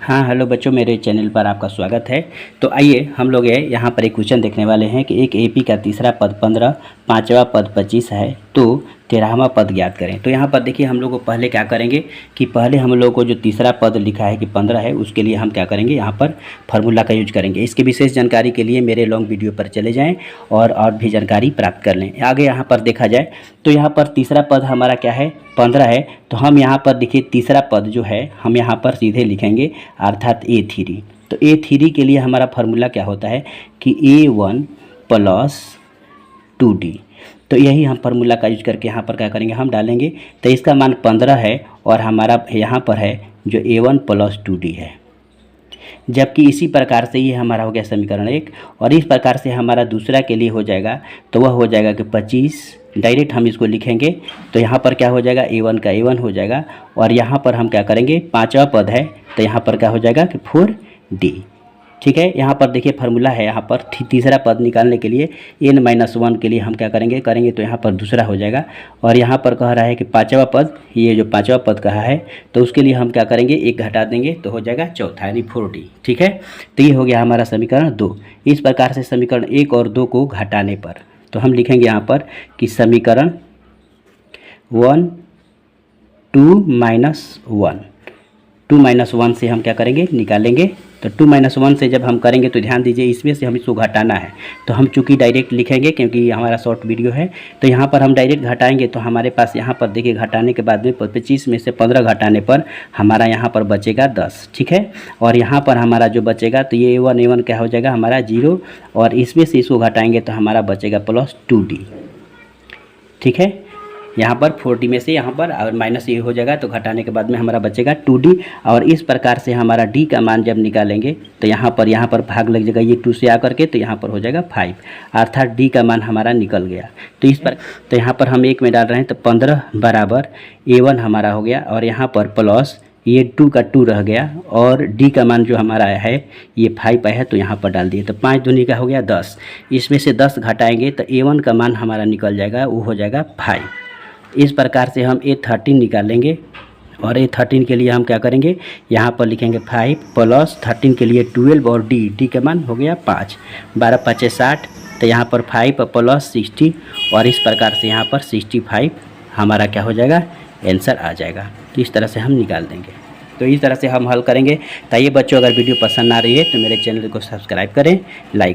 हाँ हेलो बच्चों, मेरे चैनल पर आपका स्वागत है। तो आइए हम लोग यहाँ पर एक क्वेश्चन देखने वाले हैं कि एक एपी का तीसरा पद 15, पाँचवा पद 25 है, तो 13वां पद ज्ञात करें। तो यहाँ पर देखिए हम लोग को पहले क्या करेंगे कि पहले हम लोग को जो तीसरा पद लिखा है कि 15 है, उसके लिए हम क्या करेंगे, यहाँ पर फार्मूला का यूज करेंगे। इसकी विशेष जानकारी के लिए मेरे लॉन्ग वीडियो पर चले जाएँ और भी जानकारी प्राप्त कर लें। आगे यहाँ पर देखा जाए तो यहाँ पर तीसरा पद हमारा क्या है, 15 है। तो हम यहाँ पर देखिए तीसरा पद जो है हम यहाँ पर सीधे लिखेंगे अर्थात A3। तो A3 के लिए हमारा फार्मूला क्या होता है कि A1 + 2D। तो यही हम फार्मूला का यूज करके यहाँ पर क्या करेंगे, हम डालेंगे। तो इसका मान 15 है और हमारा यहाँ पर है जो A1 + 2D है। जबकि इसी प्रकार से ये हमारा हो गया समीकरण 1, और इस प्रकार से हमारा दूसरा के लिए हो जाएगा। तो वह हो जाएगा कि 25, डायरेक्ट हम इसको लिखेंगे। तो यहाँ पर क्या हो जाएगा, A1 का A1 हो जाएगा, और यहाँ पर हम क्या करेंगे, पाँचवा पद है तो यहाँ पर क्या हो जाएगा कि 4D। ठीक है, यहाँ पर देखिए फार्मूला है, यहाँ पर तीसरा पद निकालने के लिए n-1 के लिए हम क्या करेंगे तो यहाँ पर दूसरा हो जाएगा। और यहाँ पर कह रहा है कि पाँचवा पद, ये जो पाँचवा पद कहा है तो उसके लिए हम क्या करेंगे, एक घटा देंगे तो हो जाएगा चौथा यानी 4D। ठीक है, तो ये हो गया हमारा समीकरण 2। इस प्रकार से समीकरण 1 और 2 को घटाने पर तो हम लिखेंगे यहाँ पर कि समीकरण 1 2 - 1 से हम क्या करेंगे, निकालेंगे। तो 2 - 1 से जब हम करेंगे तो ध्यान दीजिए इसमें से हम इसको घटाना है। तो हम चूँकि डायरेक्ट लिखेंगे क्योंकि हमारा शॉर्ट वीडियो है, तो यहाँ पर हम डायरेक्ट घटाएंगे। तो हमारे पास यहाँ पर देखिए घटाने के बाद में 25 में से 15 घटाने पर हमारा यहाँ पर बचेगा 10। ठीक है, और यहाँ पर हमारा जो बचेगा तो ये A1 क्या हो जाएगा हमारा 0, और इसमें से इसको घटाएंगे तो हमारा बचेगा +2D। ठीक है, यहाँ पर 4D में से यहाँ पर और माइनस ये हो जाएगा, तो घटाने के बाद में हमारा बचेगा 2D। और इस प्रकार से हमारा D का मान जब निकालेंगे तो यहाँ पर भाग लग जाएगा, ये 2 से आकर के, तो यहाँ पर हो जाएगा 5, अर्थात D का मान हमारा निकल गया। तो यहाँ पर हम 1 में डाल रहे हैं, तो 15 बराबर A1 हमारा हो गया, और यहाँ पर प्लस ये 2 का 2 रह गया, और D का मान जो हमारा है ये 5 है, तो यहाँ पर डाल दिए। तो 5 दूनी का हो गया 10, इसमें से 10 घटाएंगे तो A1 का मान हमारा निकल जाएगा, वो हो जाएगा 5। इस प्रकार से हम A13 निकालेंगे, और A13 के लिए हम क्या करेंगे, यहाँ पर लिखेंगे 5 + 13 के लिए 12, और D का मान हो गया 5, 12 × 5 = 60। तो यहाँ पर 5 + 60, और इस प्रकार से यहाँ पर 65 हमारा क्या हो जाएगा, आंसर आ जाएगा। तो इस तरह से हम निकाल देंगे। तो इस तरह से हम हल करेंगे। तो ये बच्चों, अगर वीडियो पसंद आ रही है तो मेरे चैनल को सब्सक्राइब करें, लाइक